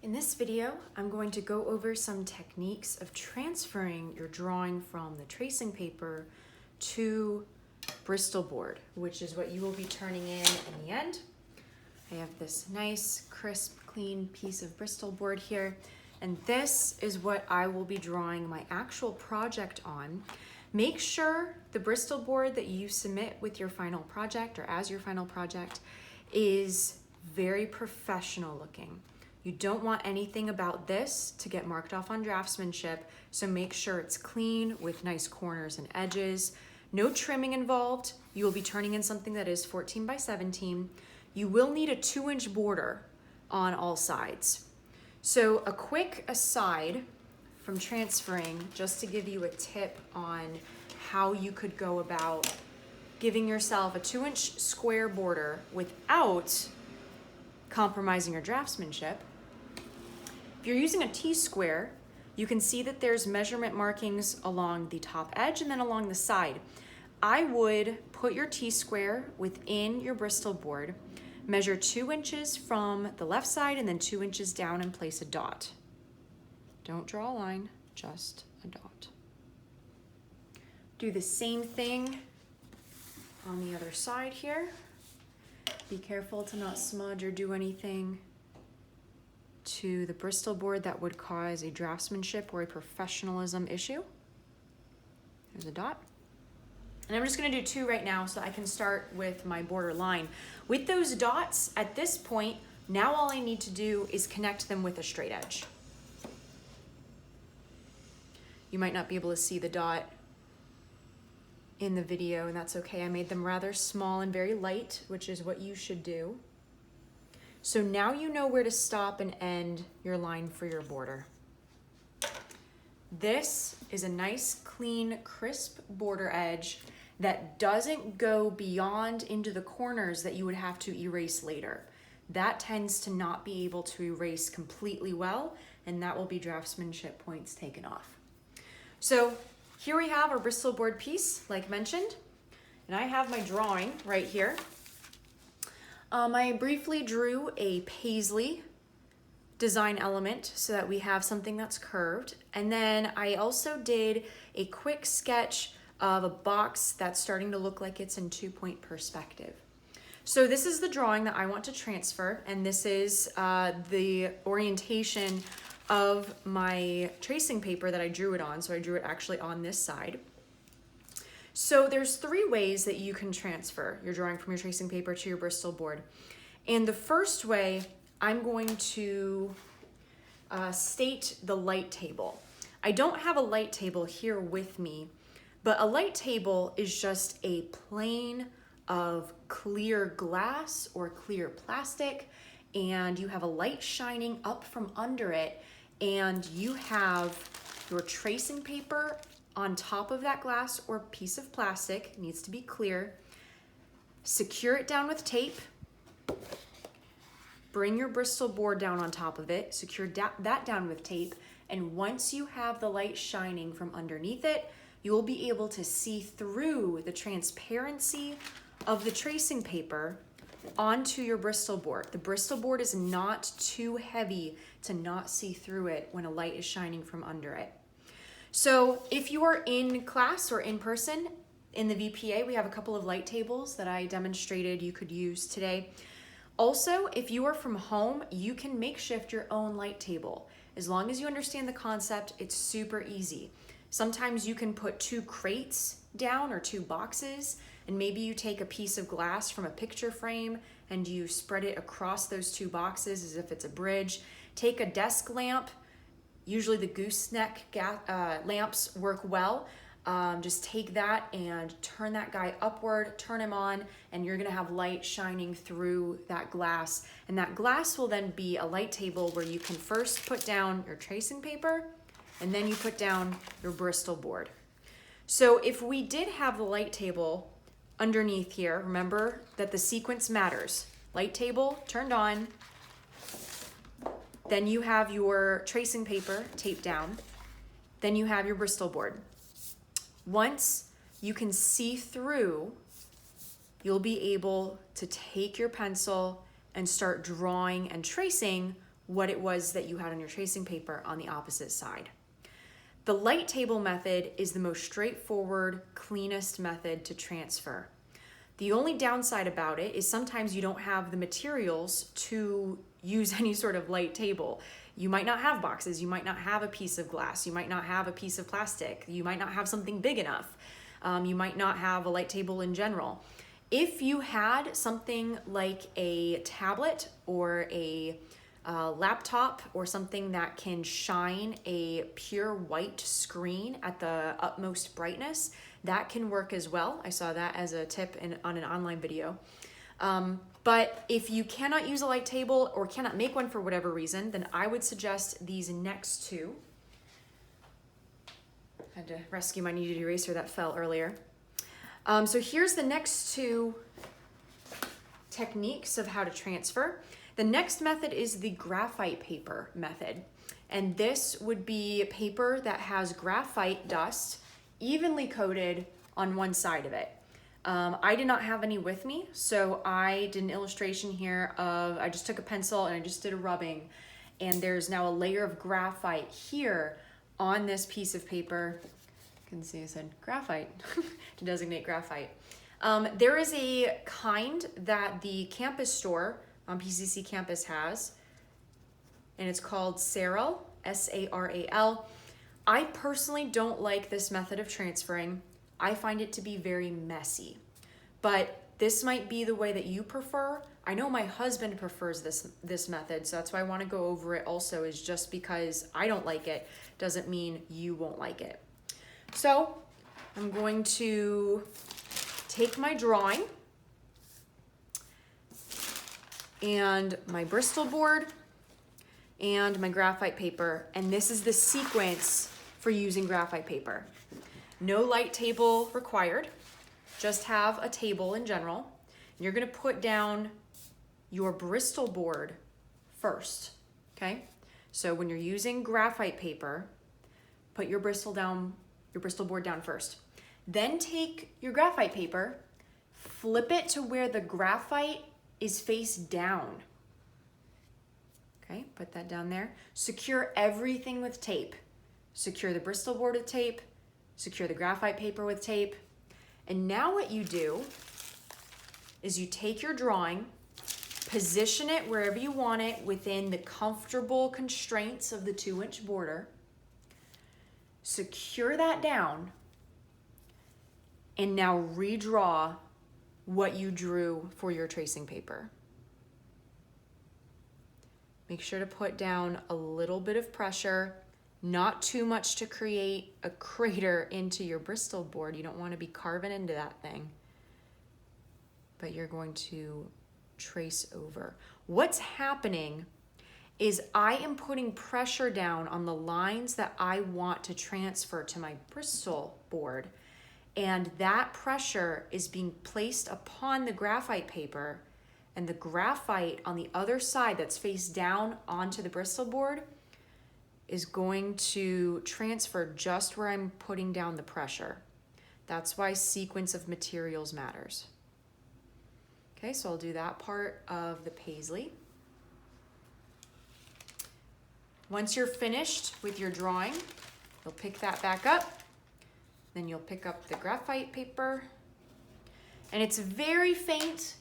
In this video, I'm going to go over some techniques of transferring your drawing from the tracing paper to Bristol board, which is what you will be turning in the end. I have this nice, crisp, clean piece of Bristol board here, and this is what I will be drawing my actual project on. Make sure the Bristol board that you submit with your final project or as your final project is very professional looking. You don't want anything about this to get marked off on draftsmanship, so make sure it's clean with nice corners and edges. No trimming involved. You will be turning in something that is 14 by 17. You will need a 2-inch border on all sides. So a quick aside from transferring, just to give you a tip on how you could go about giving yourself a 2-inch square border without compromising your draftsmanship. If you're using a T-square, you can see that there's measurement markings along the top edge and then along the side. I would put your T-square within your Bristol board, measure 2 inches from the left side and then 2 inches down and place a dot. Don't draw a line, just a dot. Do the same thing on the other side here. Be careful to not smudge or do anything to the Bristol board that would cause a draftsmanship or a professionalism issue. There's a dot. And I'm just gonna do 2 right now so I can start with my border line. With those dots, at this point, now all I need to do is connect them with a straight edge. You might not be able to see the dot in the video, and that's okay. I made them rather small and very light, which is what you should do. So now you know where to stop and end your line for your border. This is a nice, clean, crisp border edge that doesn't go beyond into the corners that you would have to erase later. That tends to not be able to erase completely well, and that will be draftsmanship points taken off. So here we have our Bristol board piece, like mentioned, and I have my drawing right here. I briefly drew a paisley design element so that we have something that's curved. And then I also did a quick sketch of a box that's starting to look like it's in 2-point perspective. So this is the drawing that I want to transfer, and this is the orientation of my tracing paper that I drew it on. So I drew it actually on this side. So there's 3 ways that you can transfer your drawing from your tracing paper to your Bristol board. And the first way, I'm going to state the light table. I don't have a light table here with me, but a light table is just a plane of clear glass or clear plastic, and you have a light shining up from under it, and you have your tracing paper on top of that glass or piece of plastic. It needs to be clear. Secure it down with tape. Bring your Bristol board down on top of it. Secure that down with tape. And once you have the light shining from underneath it, you will be able to see through the transparency of the tracing paper onto your Bristol board. The Bristol board is not too heavy to not see through it when a light is shining from under it. So if you are in class or in person in the VPA, we have a couple of light tables that I demonstrated you could use today. Also, if you are from home, you can makeshift your own light table. As long as you understand the concept, it's super easy. Sometimes you can put 2 crates down or 2 boxes, and maybe you take a piece of glass from a picture frame and you spread it across those 2 boxes as if it's a bridge. Take a desk lamp. Usually the gooseneck lamps work well. Just take that and turn that guy upward, turn him on, and you're gonna have light shining through that glass. And that glass will then be a light table where you can first put down your tracing paper, and then you put down your Bristol board. So if we did have the light table underneath here, remember that the sequence matters. Light table turned on, then you have your tracing paper taped down, then you have your Bristol board. Once you can see through, you'll be able to take your pencil and start drawing and tracing what it was that you had on your tracing paper on the opposite side. The light table method is the most straightforward, cleanest method to transfer. The only downside about it is sometimes you don't have the materials to use any sort of light table. You might not have boxes, you might not have a piece of glass, you might not have a piece of plastic, you might not have something big enough, you might not have a light table in general. If you had something like a tablet or a laptop or something that can shine a pure white screen at the utmost brightness, that can work as well. I saw that as a tip on an online video. But if you cannot use a light table or cannot make one for whatever reason, then I would suggest these next two. I had to rescue my kneaded eraser that fell earlier. So here's the next two techniques of how to transfer. The next method is the graphite paper method. And this would be paper that has graphite dust evenly coated on one side of it. I did not have any with me, so I did an illustration here of, I just took a pencil and I just did a rubbing, and there's now a layer of graphite here on this piece of paper. You can see I said graphite to designate graphite. There is a kind that the campus store on PCC campus has, and it's called Saral, S-A-R-A-L. I personally don't like this method of transferring. I find it to be very messy, but this might be the way that you prefer. I know my husband prefers this method, so that's why I want to go over it also, is just because I don't like it doesn't mean you won't like it. So I'm going to take my drawing and my Bristol board and my graphite paper, and this is the sequence for using graphite paper. No light table required, just have a table in general. You're gonna put down your Bristol board first, okay? So when you're using graphite paper, put your Bristol board down first. Then take your graphite paper, flip it to where the graphite is face down. Okay, put that down there. Secure everything with tape. Secure the Bristol board with tape, secure the graphite paper with tape. And now what you do is you take your drawing, position it wherever you want it within the comfortable constraints of the 2-inch border, secure that down, and now redraw what you drew for your tracing paper. Make sure to put down a little bit of pressure, not too much to create a crater into your Bristol board. You don't want to be carving into that thing, but you're going to trace over. What's happening is I am putting pressure down on the lines that I want to transfer to my Bristol board, and that pressure is being placed upon the graphite paper, and the graphite on the other side that's face down onto the Bristol board is going to transfer just where I'm putting down the pressure. That's why sequence of materials matters. Okay, so I'll do that part of the paisley. Once you're finished with your drawing, you'll pick that back up. Then you'll pick up the graphite paper. And it's very faint,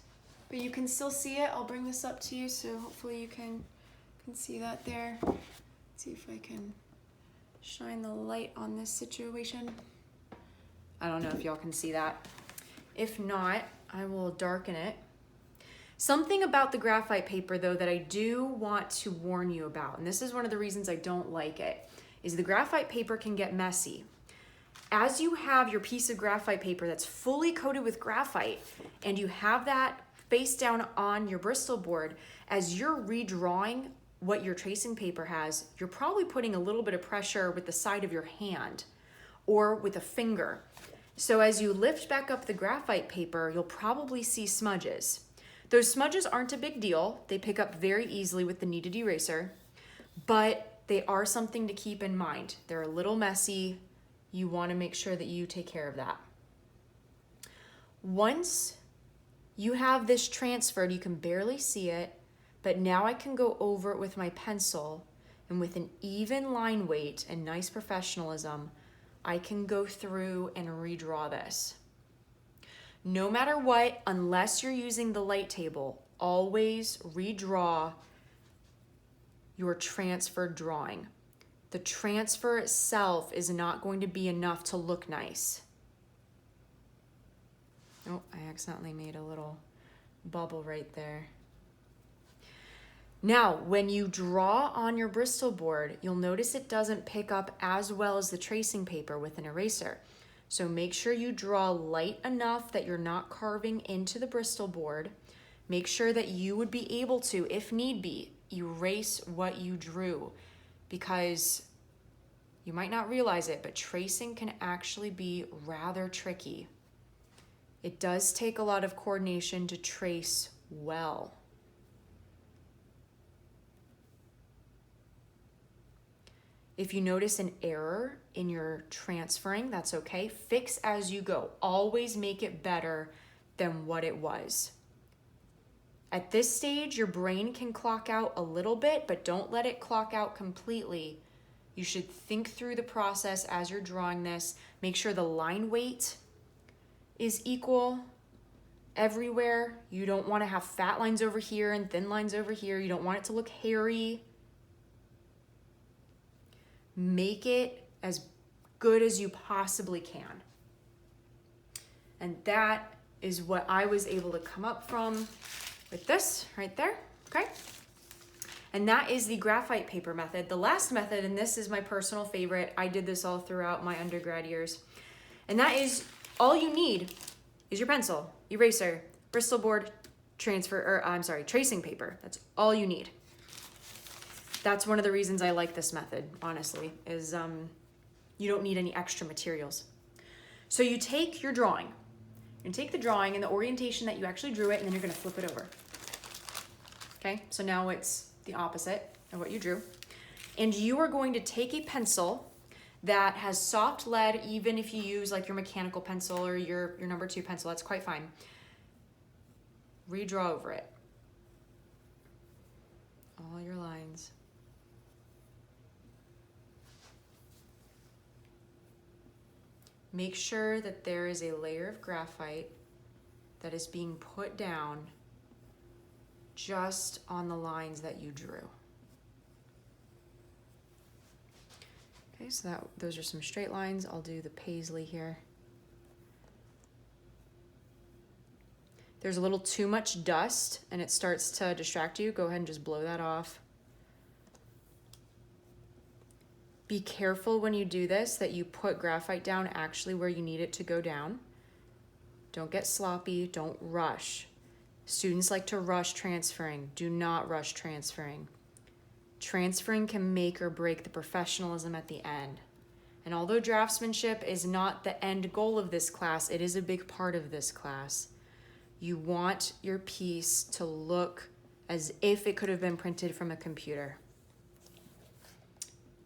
but you can still see it. I'll bring this up to you so hopefully you can see that there. Let's see if I can shine the light on this situation. I don't know if y'all can see that. If not, I will darken it. Something about the graphite paper though that I do want to warn you about, and this is one of the reasons I don't like it, is the graphite paper can get messy. As you have your piece of graphite paper that's fully coated with graphite and you have that face down on your Bristol board, as you're redrawing what your tracing paper has, you're probably putting a little bit of pressure with the side of your hand or with a finger. So as you lift back up the graphite paper, you'll probably see smudges. Those smudges aren't a big deal. They pick up very easily with the kneaded eraser, but they are something to keep in mind. They're a little messy. You want to make sure that you take care of that. Once you have this transferred, you can barely see it, But now I can go over it with my pencil, and with an even line weight and nice professionalism, I can go through and redraw this. No matter what, unless you're using the light table, always redraw your transferred drawing. The transfer itself is not going to be enough to look nice. Oh, I accidentally made a little bubble right there. Now, when you draw on your Bristol board, you'll notice it doesn't pick up as well as the tracing paper with an eraser. So make sure you draw light enough that you're not carving into the Bristol board. Make sure that you would be able to, if need be, erase what you drew, because you might not realize it, but tracing can actually be rather tricky. It does take a lot of coordination to trace well. If you notice an error in your transferring, that's okay. Fix as you go. Always make it better than what it was. At this stage, your brain can clock out a little bit, but don't let it clock out completely. You should think through the process as you're drawing this. Make sure the line weight is equal everywhere. You don't want to have fat lines over here and thin lines over here. You don't want it to look hairy. Make it as good as you possibly can. And that is what I was able to come up from with this right there, okay? And that is the graphite paper method. The last method, and this is my personal favorite, I did this all throughout my undergrad years, and that is all you need is your pencil, eraser, Bristol board, tracing paper. That's all you need. That's one of the reasons I like this method, honestly, is you don't need any extra materials. So you take your drawing, and take the drawing and the orientation that you actually drew it, and then you're gonna flip it over. Okay, so now it's the opposite of what you drew. And you are going to take a pencil that has soft lead, even if you use like your mechanical pencil or your number 2 pencil, that's quite fine. Redraw over it. All your lines. Make sure that there is a layer of graphite that is being put down just on the lines that you drew. Okay, so those are some straight lines. I'll do the paisley here. There's a little too much dust and it starts to distract you. Go ahead and just blow that off. Be careful when you do this that you put graphite down actually where you need it to go down. Don't get sloppy, don't rush. Students like to rush transferring. Do not rush transferring. Transferring can make or break the professionalism at the end. And although draftsmanship is not the end goal of this class, it is a big part of this class. You want your piece to look as if it could have been printed from a computer.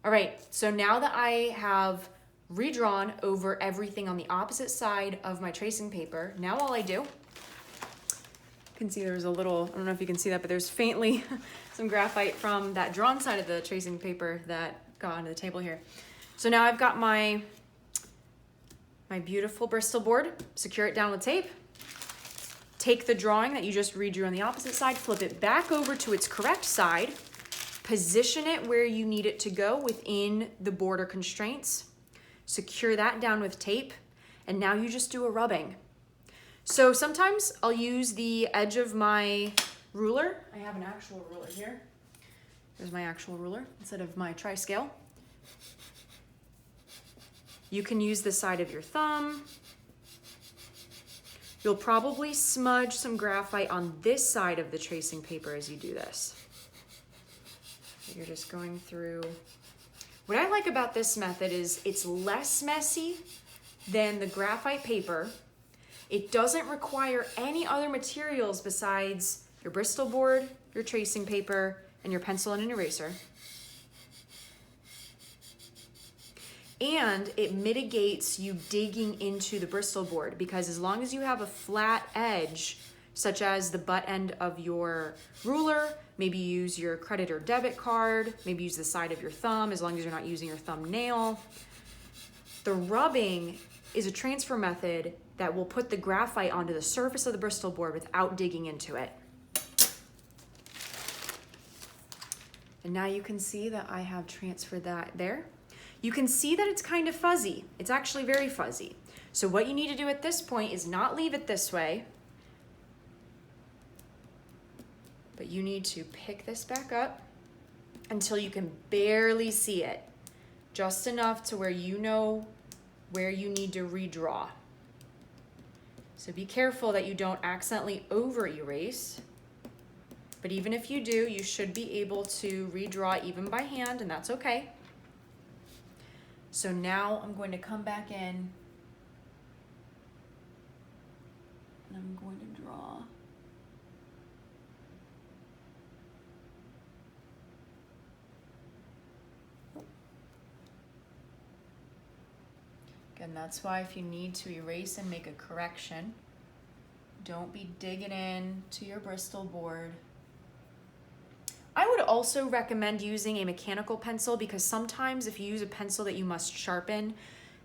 All right, so now that I have redrawn over everything on the opposite side of my tracing paper, now all I do, you can see there's a little, I don't know if you can see that, but there's faintly some graphite from that drawn side of the tracing paper that got onto the table here. So now I've got my beautiful Bristol board, secure it down with tape, take the drawing that you just redrew on the opposite side, flip it back over to its correct side, position it where you need it to go within the border constraints, secure that down with tape, and now you just do a rubbing. So sometimes I'll use the edge of my ruler. I have an actual ruler here. There's my actual ruler instead of my tri-scale. You can use the side of your thumb. You'll probably smudge some graphite on this side of the tracing paper as you do this. You're just going through. What I like about this method is it's less messy than the graphite paper. It doesn't require any other materials besides your Bristol board, your tracing paper, and your pencil and an eraser. And it mitigates you digging into the Bristol board because as long as you have a flat edge, such as the butt end of your ruler. Maybe use your credit or debit card, maybe use the side of your thumb as long as you're not using your thumbnail. The rubbing is a transfer method that will put the graphite onto the surface of the Bristol board without digging into it. And now you can see that I have transferred that there. You can see that it's kind of fuzzy. It's actually very fuzzy. So what you need to do at this point is not leave it this way, but you need to pick this back up until you can barely see it, just enough to where you know where you need to redraw. So be careful that you don't accidentally over erase, but even if you do, you should be able to redraw even by hand, and that's okay. So now I'm going to come back in and I'm going to draw. Again, that's why if you need to erase and make a correction, don't be digging in to your Bristol board. I would also recommend using a mechanical pencil because sometimes if you use a pencil that you must sharpen,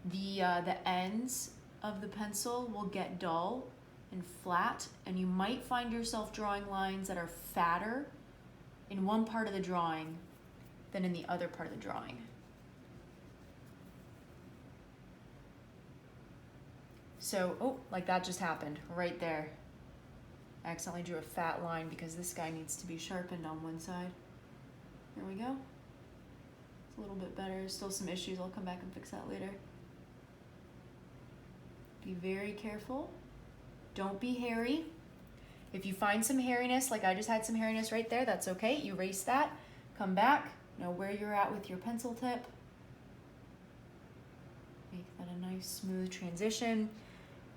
the ends of the pencil will get dull and flat, and you might find yourself drawing lines that are fatter in one part of the drawing than in the other part of the drawing. So, oh, like that just happened right there. I accidentally drew a fat line because this guy needs to be sharpened on one side. There we go. It's a little bit better. Still some issues. I'll come back and fix that later. Be very careful. Don't be hairy. If you find some hairiness, like I just had some hairiness right there, that's okay. Erase that. Come back. Know where you're at with your pencil tip. Make that a nice smooth transition.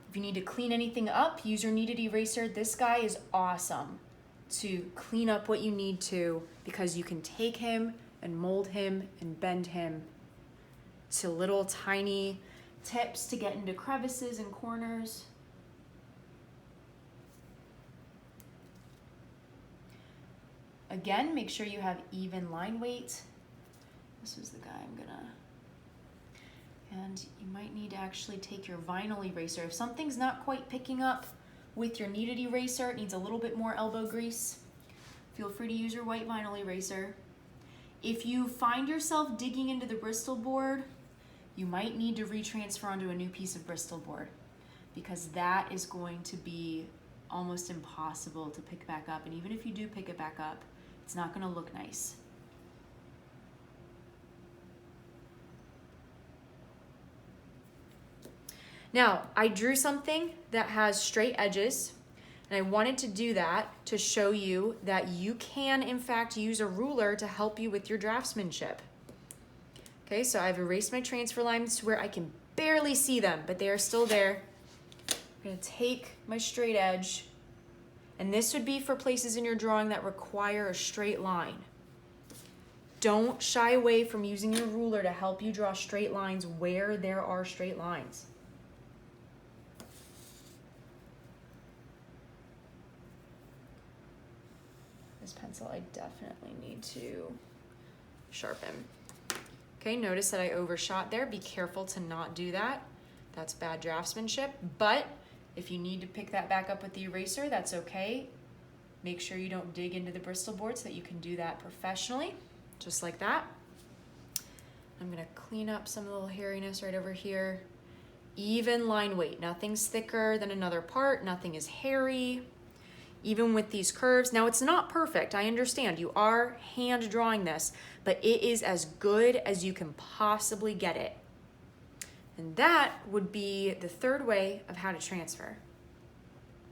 If you need to clean anything up, use your kneaded eraser. This guy is awesome to clean up what you need to because you can take him and mold him and bend him to little tiny tips to get into crevices and corners. Again, make sure you have even line weight. This was the guy I'm gonna... And you might need to actually take your vinyl eraser. If something's not quite picking up with your kneaded eraser, it needs a little bit more elbow grease, feel free to use your white vinyl eraser. If you find yourself digging into the Bristol board, you might need to retransfer onto a new piece of Bristol board because that is going to be almost impossible to pick back up. And even if you do pick it back up, it's not going to look nice. Now, I drew something that has straight edges, and I wanted to do that to show you that you can, in fact, use a ruler to help you with your draftsmanship. Okay, so I've erased my transfer lines to where I can barely see them, but they are still there. I'm gonna take my straight edge, and this would be for places in your drawing that require a straight line. Don't shy away from using your ruler to help you draw straight lines where there are straight lines. This pencil I definitely need to sharpen. Okay, notice that I overshot there. Be careful to not do that. That's bad draftsmanship, but if you need to pick that back up with the eraser, that's okay. Make sure you don't dig into the Bristol board so that you can do that professionally, just like that. I'm gonna clean up some of the little hairiness right over here. Even line weight, nothing's thicker than another part, nothing is hairy. Even with these curves. Now it's not perfect, I understand. You are hand drawing this, but it is as good as you can possibly get it. And that would be the third way of how to transfer.